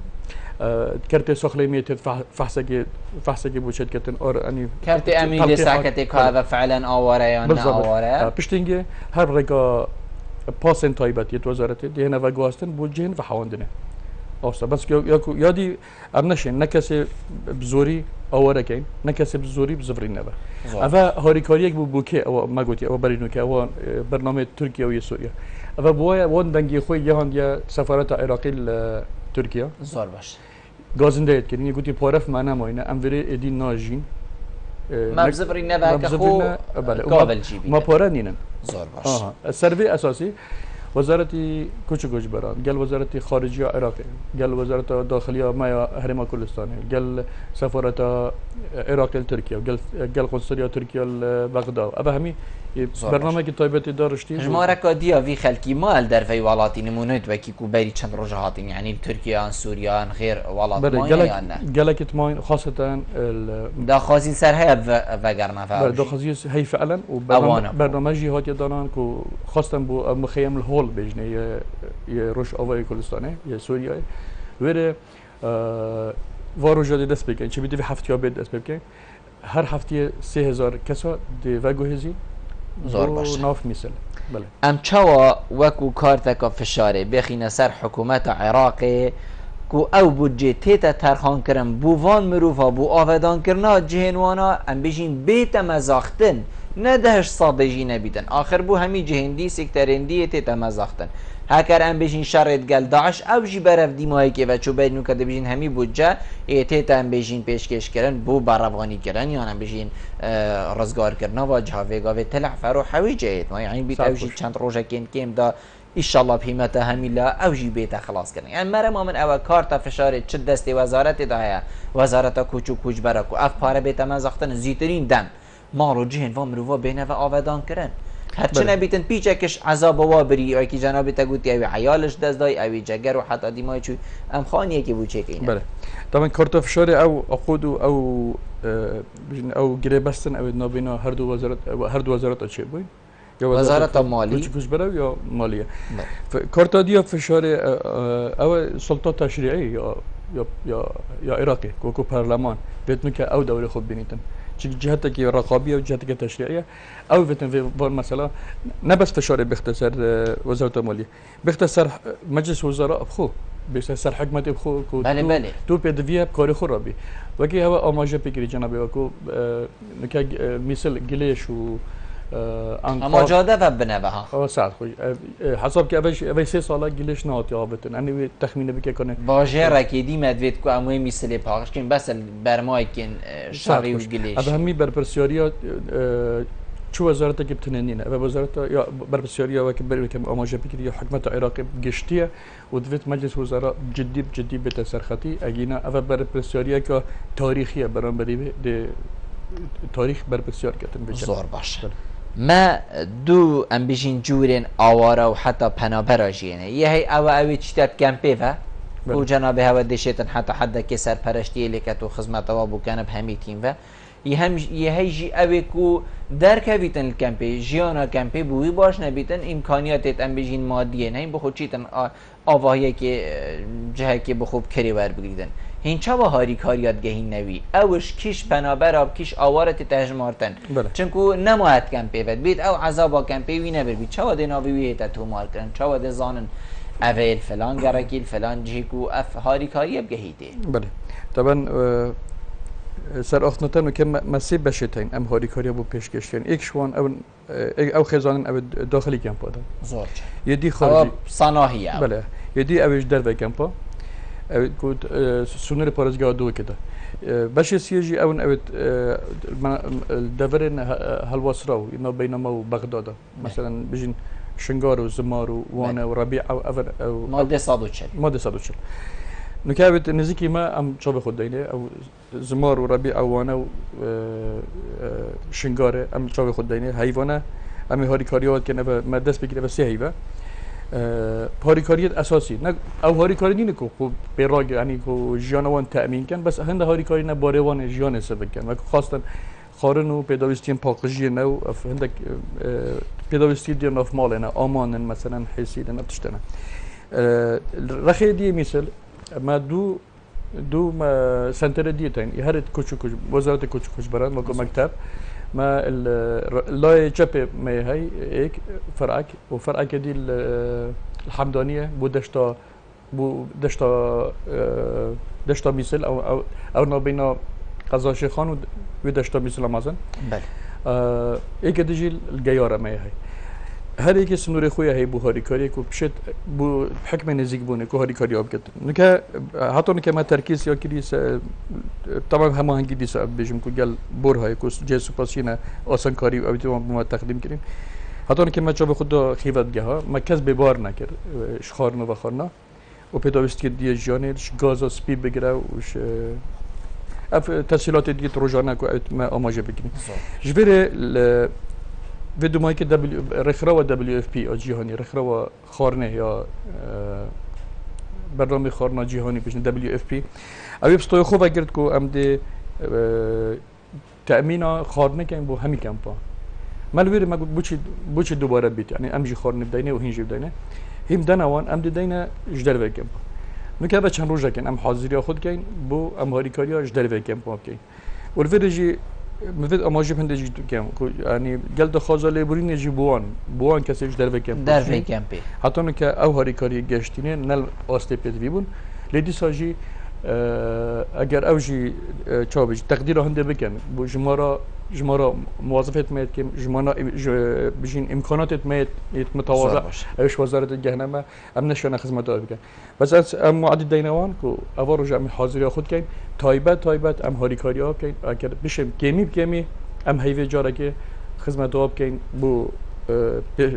کرت ساخلی میتد فحصه بوشت کتن آره کرت امیل ساکتی که و فعلا آواره یا نه آواره پشتینگه هر رگا پاسن تایبت یت وزارت دیه نو گواستن بوجین و حواندنه آسا بس یادی ام نشین نکسی بزوری آواره کن نکسی بزوری بزفرین نبر اوه هاریکاری یک بوکه او ما گوتی او برینو که او برنامه ترکیه و سوریه اوه بوای وان دنگی خوی جهان یا سفارت عراقی ترکیه زور باش گازنده اید کردین گوتی پارف معنا ماینه ام وری ادین ناجین ما بزفرین نبر که خو قابل جیبی ما پاره نینن زور باش سروی اساسی وزارة کوچ گوجبران قال وزارة خارجية عراقي قال وزارة داخلية ما هرم كردستان قال سفارة عراق لتركيا قال قنصلية تركيا لبغداد أبا همي برنامج طيبة دارشتي جمارة كاديا في خلقي مال در في ولاتي نمونت وكي كوبري چند رجعاتين يعني تركيا سوريا غير ولات ما قالك ماين خاصة دا خازين سر هي وقرنا فعلا دا خازين هي فعلا وبرنامجي هات يدانان كو خاصة بو مخيم الهول بيجني يروش أوي كردستانه يا سوريا وره وارو جدي دست بكن چه بدي في هفتيا بيد دست بكن هر هفتي 3000 كسا دي وجهزي زور باشه ناف مثل بله ام چاوا وکو کارتکا فشاره بخینه سر حکومت عراق کو او بودجه تیتا ترخان کرن بو وان مروفا بو آفدان کرنا جهنوانا ام بجین بیت مزاختن نه دهش صادجی نبیدن آخر بو همی جهندی سکترندی تیتا مزاختن هکر ام بجین شرط گل داعش او جی برف دیمایی که و چو بدنو کده بجین همی بودجه تیتا ام بجین پیشکش کرن بو برافغانی کرن یا ام بجین رزگار کرنا و جهاوی گاوی تلع فرو حوی جهید ما یعنی بیت او جی چند روژه کم دا ایشالله پیمت همیلا او جی بیت خلاص کرن یعنی مرم من او کارتا فشاره چه دست وزارت دایا وزارت کوچو کوچ برکو اف پاره بیت مزاختن زیترین دم مارو جهن و مروفا بینه و آودان کرن هرچه نبیتن پیچکش عذاب وابری او کی جناب تگوتی اوی عیالش دست دای اوی جگر و حتی دیمای چوی ام خانیه که بو چه کینه بله طبعا کارت فشار او عقود او گره بستن او نابینا هر دو وزارت چه بوین یا وزارت مالی کوچ برو یا مالیه کارت دیا فشار او سلطات تشریعی یا عراقی کوکو پارلمان بتنو که او دوله خوب بینیتن جهتك رقابيه وجهتك تشريعيه او في مثلا نبس فشار باختصار وزاره الماليه باختصار مجلس وزراء بخو باختصار حكمه بخو بله تو بيدفيا بكاري خرابي وكي هو اماجه بكري جنابي وكو نكا مثل جليش و اما جاده و بنوها ساعت خوش حساب که اوی 3 ساله گلش نهاتی آبتن یعنی تخمینه بکه کنه باشه رکیدی مدوید که اموی مثل پاکش کن بس برمای کن شاقی و گلش اب همی برپرسیاریا چو وزارت که بتنینه و وزارت یا برپرسیاریا و که بری که اماجه بکری یا حکمت عراقی گشتیه و دویت مجلس وزراء جدی به سرخطی اگینا او برپرسیاریا که تاریخیه برام بری تاریخ برپرسیار کردن بچه زور باشه ما دو ام بيجين جورين اوارا وحتى بنابرا جينه يهي اوي تشتات كامبي فا و جناب هوا دشيتن حتى حدا كسر پرشتي لكتو خدمت وابو كان بهمي تيم فا يهي جي اوي كو دركبيتن الكامبي جيانا كامبي بوي باش نبيتن امكانيات ام بيجين ماديه نه بخود چيتن آواهيه که جهه که بخوب کری ور بگیدن هین چه با هاری کاریات گهین نوی اوش کیش بنابر آب کیش آوارت تهجمارتن چونکو نماید کم پیود بید او عذابا کم پیوی نبر بید چه واده ناوی ویتا تو مار کرن چه واده زانن اویل فلان گرکیل فلان جیکو اف هاری کاریاب گهیده بله طبعا سر اختنتن که مسیب بشتین ام هاری کاریاب و پیشکش کردن یک شوان او خزانن او داخلی کمپا دن زور یدی خارجی صناهی بله یدی اوش در و کمپا كود سونر بارزگاه دو كده باش سيجي اون اوت دفرن هالوصراو انه بينما وبغداد مثلا بيجين شنغار وزمار وانا وربيع او افر او ماده صادوچل نكابت نزيكي ما ام شو باخد دينه او زمار وربيع وانا شنغار ام شو باخد دينه حيوانه ام هاري كاريات كن ما دست بگیره و سه هیوا هاریکاریت اساسی نه او هاریکاری نی کو پیراگ یعنی کو جانوان تامین کن بس هند هاریکاری نه باروان جان حساب کن و خاصتا خارن و پیداویستی پاکیزی نه هند پیداویستی دی ناف مال نه امان مثلا حسی نه تشتنه رخیدی مثل ما دو ما سنتر دیتین هر کوچو وزارت کوچو برات ما مکتب ما لا جبه ما هي هيك فرعك وفرعك دي الحمدانيه دشتا مثل او نابينا قضا شيخان ودشتا مثل مازن بله هيك تجي الجياره ما هي هر یک سنور خویه هی بوهاری کاری کو بشت بو حکم نزیک بونه کو هاری کاری آب کت نکه حتی نکه ما ترکیز یا کلیس طبعا همه هنگی دیس بیشم کو گل بور های کو جه سپاسینه آسان کاری آبی تو ما تقدیم کردیم حتی که ما چه خود خیوت ها ما کس به بار نکرد خارنا و خارنا و پیداست که دیگه جانش گاز سپی بگیره وش اف تسهیلات دیگه روزانه که ما آماده بکنیم جبره ویدیو مایی که رخرا و WFP جهانی رخرا و خارنه یا برنامه خارنا جهانی بشن WFP اوی بستوی خوب اگرد که ام ده تأمین خارنه که با همی کمپا مالویره ما بوچی دوباره بیت یعنی ام جی خارنه بدینه و هینجی بدینه هم دنوان ام دینه جدر و کمپا نکه با چند روزه کن ام حاضری خود کن بو ام هاریکاریا جدر و کمپا کن ولفرجی مفید آماجی پنده جی کم یعنی جلد خازاله برین جی بوان کسی جدر و کمپا در و کمپی حتی نکه او هاریکاری گشتینه نل آسته پیدا بیبون لیدی ساجی اگر اوجی چابج تقدیر هنده بکن بو جمارا موظفت میاد که جمانا بجین امکاناتت میاد متواضع ایش وزارت جهنم ام نشونه خدمت دار بکن بس از ام معدد دینوان کو اوارو جمع حاضری خود کن تایبت ام هاریکاری ها کن اگر بشم کمی ام هیوی جاره که خدمت دار بکن بو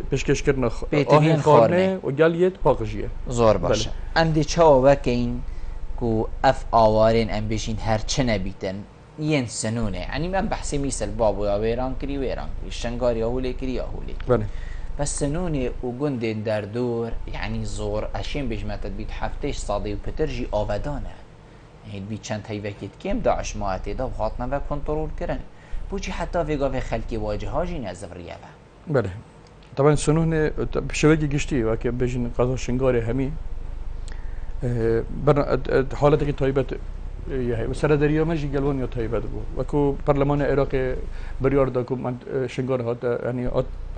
پیشکش کردن آهن خارنه و گلیت پاکجیه زور باشه اندی چاو بکن کو اف آوارین ام بشین هر چه نبیتن ين سنونه يعني من بحسي مثل بابو يا ويران كري الشنغار يهولي كري يهولي بس سنونه وجندين در دور يعني زور اشين بجمت بيت حفتش صادي وبترجي آودانه يعني بيت چند هيوكيت كم داعش ماهتي دا وخاطنا و كنترول كرن بوچي حتى فيغا في خلقي واجهه جي نزفريه بله طبعا سنونه بشوجي گشتي وكي بجن قضا شنغار همي حالتك طيبه یه سر دریا مجی گلوان یا تایبد بود و کو پارلمان عراق بریار دا کو من شنگار هات یعنی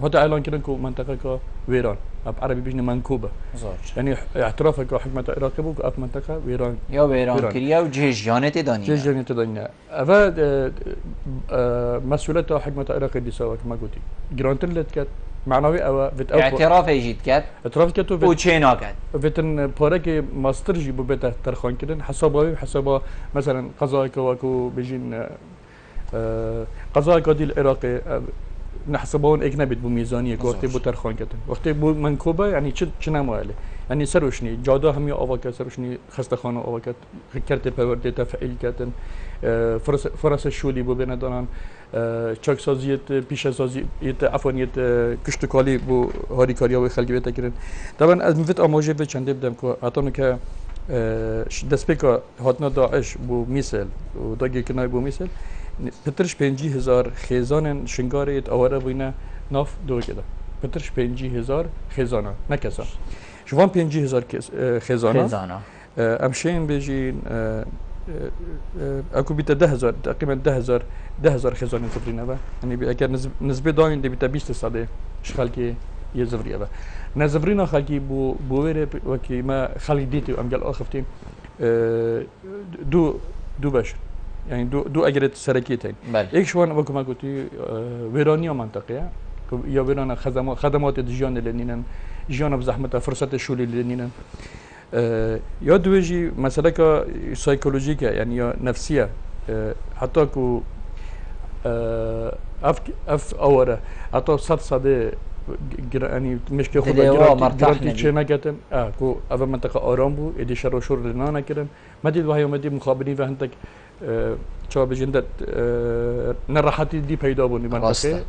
هات اعلان کردن کو منطقه کا ویران اب عربی بجن منکوبه یعنی اعتراف کا حکومت عراق بود اب منطقه ویران یا ویران کریا و جهجانت دانی جهجانت دانی اول مسئولیت حکومت عراق دیسا که ما گویی گرانتر لت کرد معنوي او فيت اعتراف يجيت كات اعتراف كات و چينا كات فيتن بارك ماستر جيبو بيتا ترخان كدن حسابا مثلا قضايا كو بيجين قضايا دي العراق نحسبون اجنبي بميزانيه وقت بو ترخان كدن وقت بو منكوبه يعني چنا ماله يعني سروشني جادا هم اوقات سروشني خستخانه اوقات كرت باورد تفعيل كدن فرص الشولي بو بين دانان چاک سازیت پیش سازیت افغانیت کشتکالی بو هاریکاریا و خلقی بیت کردن طبعا از مفت آماجه به چنده بدم که حتی که دست بکا هاتنا داعش بو میسل و داگی کنای بو میسل پترش 50,000 خیزان شنگاریت آواره بینه ناف دو کده پترش 50,000 خیزانه نکسا جوان 50,000 خیزانه امشین بجین اكو بيتا 10,000 تقريبا 10,000 خزانه زفرينه با يعني اگر نسبه داين دي بيتا 20% خلقي يزفريه با نزفرينا خلقي بو وير وكي ما خلق ديتي ام قال اخفتي دو باش يعني دو اجرت سركيتين ايك شوان وكو ما قلتي ويرانيا منطقه يا ويرانا خدمات دجان لنينن جيانا بزحمه فرصه الشغل لنينن یا دویجی مسئله که سایکولوژیکه یعنی یا نفسیه حتی که اف اوره حتی صد یعنی مشکل خود گرانتی چه نکردن که اول منطقه آرام بود ایدی شر و شور رنا نکردن مدید وحی اومدی مخابرین و هندک چا بجندت نراحتی دی پیدا بودی منطقه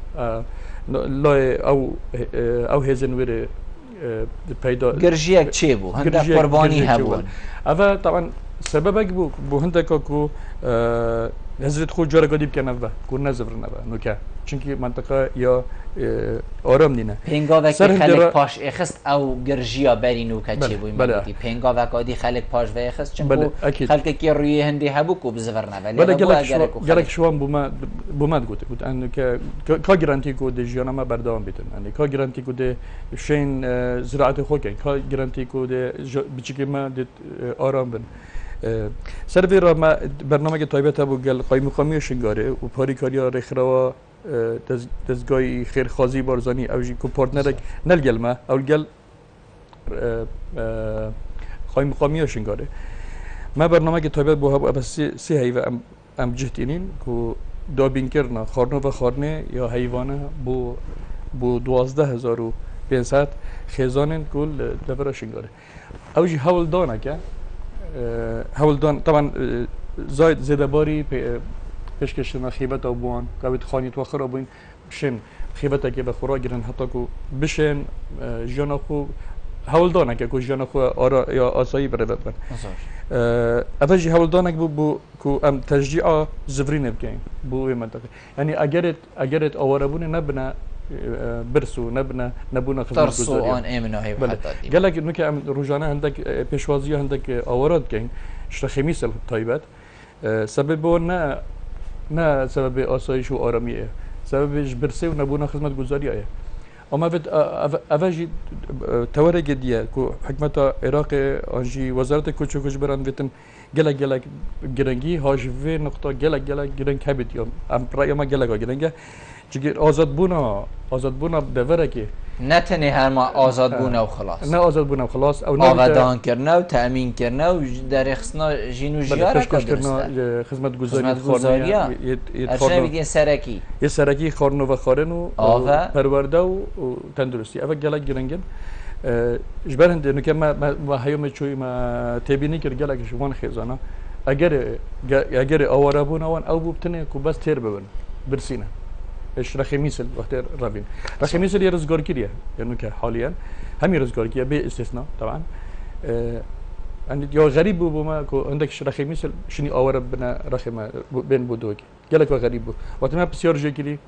لای او هزن ویره پیدا گرجیک چی بود؟ هنده قربانی هبون اول طبعا سببك بو هنده که هزرت خود جارگاه دیب کنه و که نزبر نبا نوکه چونکه منطقه یا آرام نینه پینگا وکی خلق پاش اخست او گرجیا بری نوکه چی بوی میگویی پینگا وکادی خلق پاش و اخست چونکه خلق که روی هندی هبو که بزبر نبا بله گلک شوان بومد گوته بود انو که گرانتی که ده جیانا ما بردام بیتن یعنی که گرانتی که ده شین زراعت خود کن که گرانتی که ده بچه ما ده آرام بن سر را ما برنامه طایبت ابو گل قایم مقامی شنگاره و پاریکاریا رخرا دزگای خیرخوازی بارزانی اوجی کو پارتنر نلگل ما اول گل قایم مقامی شنگاره ما برنامه طایبت بو هبو بس سی هیو ام جهتینین کو دابین کرنا خارنه و خارنه یا حیوانه بو بو 12500 خزان كل دبر شنگاره اوجي هول دانا که هول دان طبعا زاید زده باری پیشکشتن خیبت او بوان قابل خانیت و خرابین بشن خیبت که به خورا گرن حتی که بشن جانا خو هول دانا که جانا خو آرا یا آسایی بره ببن اوجي هول دانا بو کو ام تشجیع زفرین بکن بو منطقه یعنی اگرت آواربونه نبنا برسو نبونا خدمت ترسو آن امنا هی حتی قالك انك روجانا عندك بيشوازيه عندك اوراد كاين شرخيميس الطيبات سبب نا سبب آسایش و آرامیه سببش برسه و نبونا خدمت گذاریه اما فت افاجي تورق ديه كو حكمت عراق انجي وزاره كوچو كوچ بران وتن گلك گرنگی هاجوی نقطه گلك گرنگ هبت يوم ام راي ما گلك گرنگه چگیر آزاد بونا دوره که نه تنه هر ما آزاد بونا و خلاص نه آزاد بونا و خلاص او آقادان کرنه و تأمین کرنه و در اخصنا جینو جیاره که درسته خدمت گذاری ارشنه بگین سرکی یه سرکی خارنو و خارن و پرورده و تندرستی اوه گلک گرنگن جبر هنده نو که ما هیوم چوی ما تبینی کر گلک شوان خیزانا اگر آواره بونا وان او ببتنه که بس تیر ببن برسینه ايش رخيميس وقت رابين رخيميس اللي رزقار كيريا يعني حاليا هم رزقار كيا باستثناء طبعا يعني يا غريب بما عندك رخيميس شنو اورب بنا رخيمه بين بودوك قالك غريب وقت ما بسيار جيكلي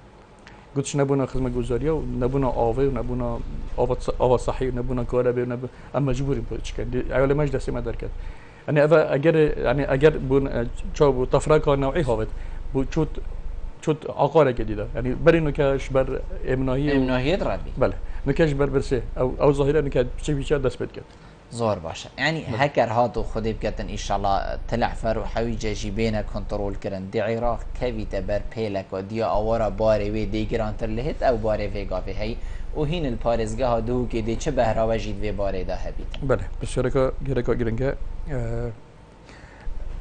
قلت نبونا خدمه جزاريه ونبونا اوفي ونبونا اوفا صحي ونبونا كهرباء اما مجبورين بتشكل على ما جلسه ما دركت يعني اگر بون شو تفرقه نوعي هوت بو شوت عقارة جديدة يعني بري نكاش بر امناهية ربي بله نكاش بر برسه او ظاهرة نكاش شيء في شيء دست بيت زور باشه يعني هكر هاتو خدي بكتن ان شاء الله طلع فرو حويجه جيبينا كنترول كرن دي عراق كبي تبر بيلك ودي اورا باري وي دي جرانتر لهت او باري فيغا في هي وهين البارزگاه دو كي دي چه بهراوه جيد في باري ده هبيت بله بس شركه گرنگه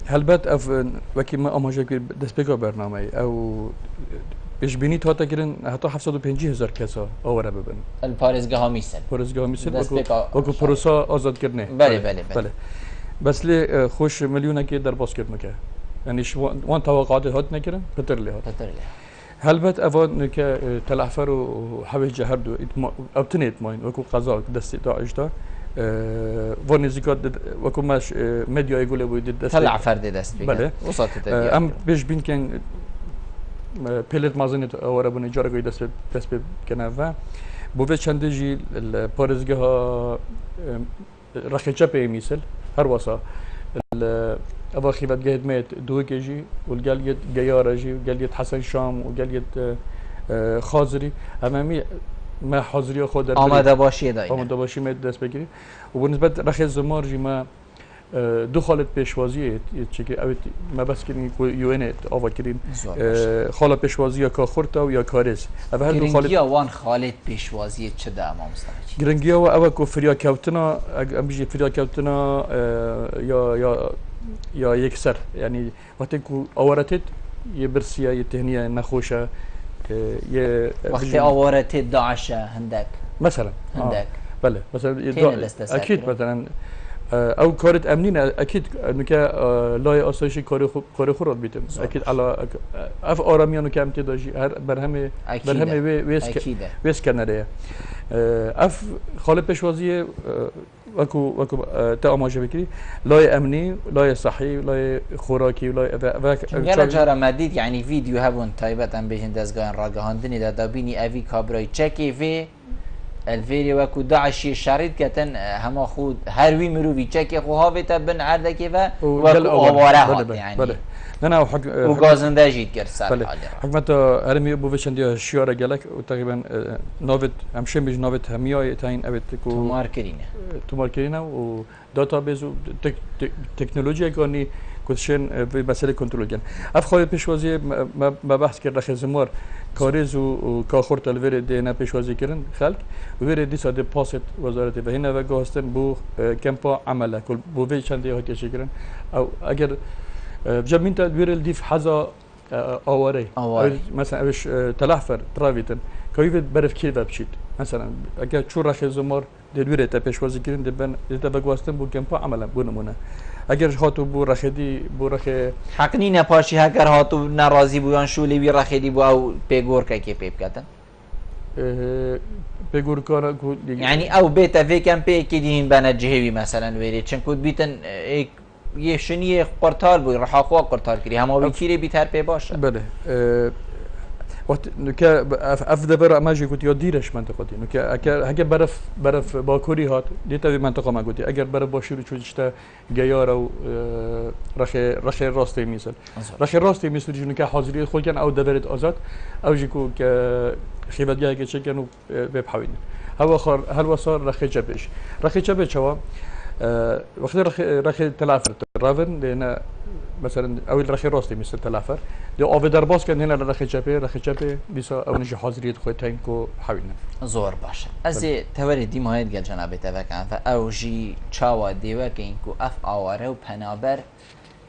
هلبت اف وكي ما اماجه دست بيگا برنامه او ايش بيني تا كرن حتى 750,000 كسا اورا ببن البارزگاه ميسل وكو بروسا آزاد كرنه بله بس لي خوش مليونه كي در باس كرنه كه يعني وان توقعات هات نكرن بتر لي هلبت افاد ك تلعفر وحويج جهردو ابتنيت ماين وكو قضاء دست داعش دا ونزيكات وكو ماش ميديا يقول ابو دست طلع فرد دست بله وصلت ام بيش بين كان بيلت مازنت اورا بن جارغو دست كنافا بو چند جي البارزگاه رخيچه بي مثل هر وسا ابا خيبت جهد ميت دو كيجي والقال جياره جي وقال حسن شام وقال خازري امامي ما حاضری خود آماده باشی داینه آماده باشی میاد دست بگیری و بالنسبه رخ زمار جی ما دو خالت پیشوازی چی که اوت ما بس کنیم یو ان آوا کردیم خاله پیشوازی یا کاخورتا و یا کارز اول هر دو خالت وان خالت پیشوازی چه ده امام مصطفی گرنگیا و اول کو فریا کوتنا ام بيجي فریا کوتنا یا یک سر یعنی وقتی کو اورتت یه برسیه یه تهنیه نخوشه وقتی آوارت داعش هندك مثلا بله مثلا اكيد مثلا او كارت امنين اكيد انك لا اساسي كار خورد بيتم اكيد على اف اراميانو كم تداجي هر برهم ويس كندا اف خالد بشوازي وكو تا اماجه بكري لا امني لا صحي لا خوراكي لا يلا جرى مديد يعني فيديو هبون تايبت ام بيجن دزگان راگهاندني دا دابيني افي كابراي تشيكي في الفيديو وكو داعشي شريط كتن هما خود هروي مروي تشيكي خو هاويتا بن عردكي وكو اواره يعني انا وغازنده جيت كرسال حكمت ارمي ابو فشندي شياره جلك وتقريبا نوفت امشي بيج نوفت هميا تاين ابت كو تماركرينا و داتابيز و تكنولوجيا كوني كوتشن في مساله كنترول كان اف خو بيشوازي ما بحث كر رخ زمار كاريز و كاخورت الفير دينا بيشوازي كرن خلق وفير دي ساد باسيت وزاره وهنا وغاستن بو كامبا عمله كل بو فيشندي هات يشكرن او اگر جمين تدبير الديف حزا آواره مثلا اوش تلحفر تراویتن کاوید برف کی بچید مثلا اگر چون رخ زمار دلویره تا پیشوازی کردن دبن دتا بگواستن بو کمپا عملا بو نمونه اگر هاتو بو رخدی بو رخ حقنی نپاشی هگر هاتو ناراضی بویان شولی بی رخدی بو او پیگور که پیپ کتن پیگور کارا یعنی او بیت فیکم پی کدین بنا جهوی مثلا ویری چون کود بیتن یه شنیه قرطال بوی رح خوا قرطال کری هم آبی کیری بیتر پی باشه بله وقت نکه افده برای ماجی گویی یا دیرش منطقه دی نکه اگر برف باکوری هات دیتا به منطقه ما گویی اگر برف باشوری چوزشته گیار و رخ راستی میسل رخ راستی میسل جنو که حاضری خود کن او دبرت آزاد او جیکو که خیبت گه که چه کنو ببحوین هوا صار رخ جبش چوا وقت رخ تلافر رافن لأن مثلا أول رخي راستي مثل تلافر دي أو بدر باس كان هنا رخي جبه بيسا أو نجي حاضرية خوي تانكو حاولنا زور باش أزي توري دي ماهيد قال جنابي تفكان فأو جي تشاوا ديوا كينكو أف آواره و پنابر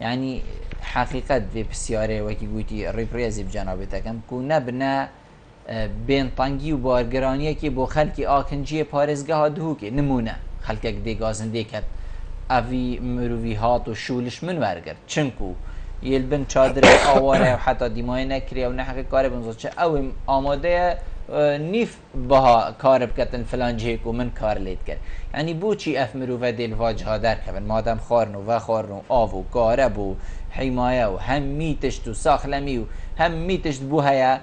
يعني حقيقة في بسيارة وكي قوتي ريبريزي بجنابي تكم كو نبنا بين طنجي و بارگرانيه كي بو خلقي آكنجي پارزگاه هادهو كي نمونه خلقك دي غازن دي كت اوی مروی هات و شولش من ورگر چنکو یلبن چادر آواره و حتی دیمای نکری و نحقی کار بنزد چه او آماده نیف بها کار بکتن فلان جهک و من کار لید کرد یعنی بو چی اف مروی دیل واجها در کبن مادم خارنو آو و کارب و حمایه و هم میتشت و ساخلمی و هم میتشت بو هیا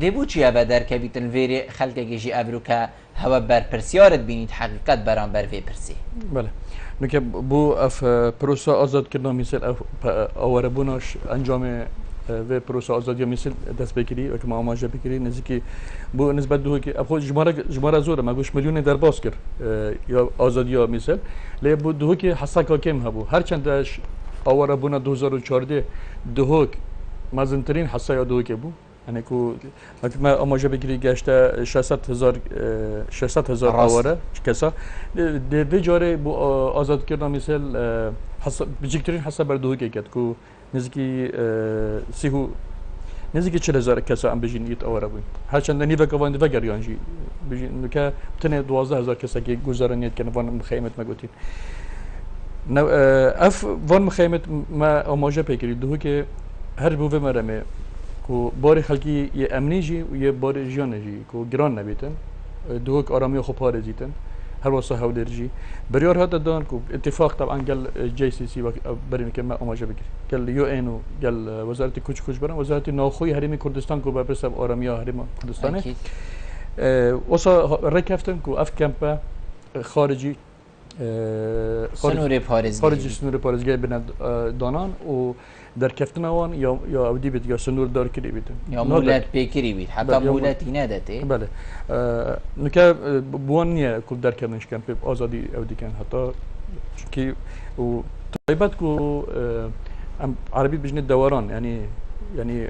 دی بو چی اف در کبیتن ویری خلقه گیجی ابرو که هوا بر پرسیارت بینید حقیقت بران بر وی پرسی بله نکه بو اف پروسه آزاد کردن مثل آواره بوناش انجام و پروسه آزادی مثل دست بگیری و که ما آماده بگیری نزدیکی بو نسبت دو که ابخو جماره زوره مگوش میلیون در باز کرد یا آزادی ها مثل لی بو دو که حساکا کم هبو هرچندش آواره بونا 2014 دو مزنترین حسایا دو که بو یعنی کو ما آماده بگیری گشته 600,000 آواره کسا به جاره بو آزاد کردن مثل بزرگترین حساب بر دو که کرد کو نزدیکی 40,000 کسا ام بجینیت آواره بود هرچند نیوه کوان دیوه گریانجی بجین که تنه 12,000 کسا که گذارنیت کنه وان مخیمت مگوتین اف وان مخیمت ما آماده بگیری دو که هر بوه مرمه کو بار خلقی یه امنی جی و یه بار جیان جی کو گران نبیتن دوک آرامی خوب هاره زیتن هر واسه هودر جی بریار هات دان کو اتفاق طبعا قال جي سي سي برين كما اماجه بگیر قال يو ان و قال وزارت کوچ برن وزارت ناخوی حریم کردستان کو برس آرامی حریم کردستان واسه رکفتن کو اف کمپ خارجی خارجی سنور پارێزگای بنه دانان و در کفتن آوان یا اودی بید یا سنور دار کری بید یا مولد پیکری بید حتی مولدی نداته بله نکه بوان نیه که در کردنش کن پیب آزادی اودی کن حتی که طایبت که عربی بجنه دوران یعنی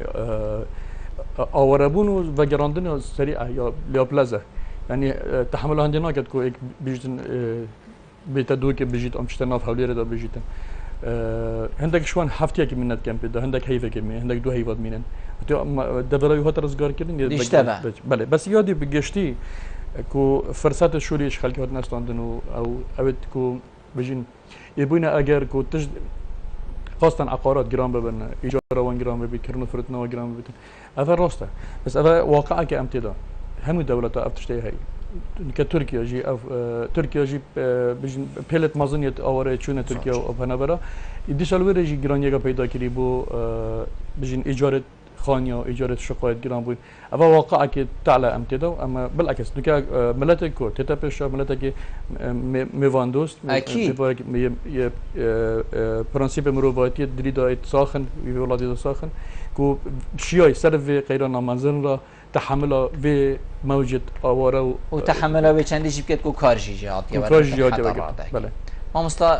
آوربون و گراندن سریع یا لیاپلازه یعنی تحمل هندی ناکد که بیشتن بیت دو که بجید امشت ناف حولیره دا بجیدن هندک شوان هفتیه که منت کم پیدا هندک حیفه که می هندک دو حیوات مینن دبلای هات رزگار کردن دیشته بله بس یادی بگشتی که فرصت شوریش خلقی هات نستاندن و اوید که بجین یبوینا اگر که تجد خاصة عقارات جرام ببن إيجار وان جرام ببي كرنو فرتنا وان جرام ببي هذا راسته بس هذا واقع كأمتدان هم الدولة أفتشتي هاي كتركيا جي أو تركيا جي بيلت مازنية أوره شونه تركيا أو هنابرا يديشالوير جي جران يجا بيدا كريبو بجين إيجارة خانية إيجارة شقات جرام بوين هذا واقع كتعلى أمتدان أما بالعكس نكا ملتك كو تتابش ملتك ميفاندوست أكيد برانسيب مروباتي دريدا إتساخن في ولادي إتساخن كو شيء سرف غير نامنزل را تحمله في موجود آواره و تحمله به چندی جیب کت کو کارجی جهات یا بله ما مستا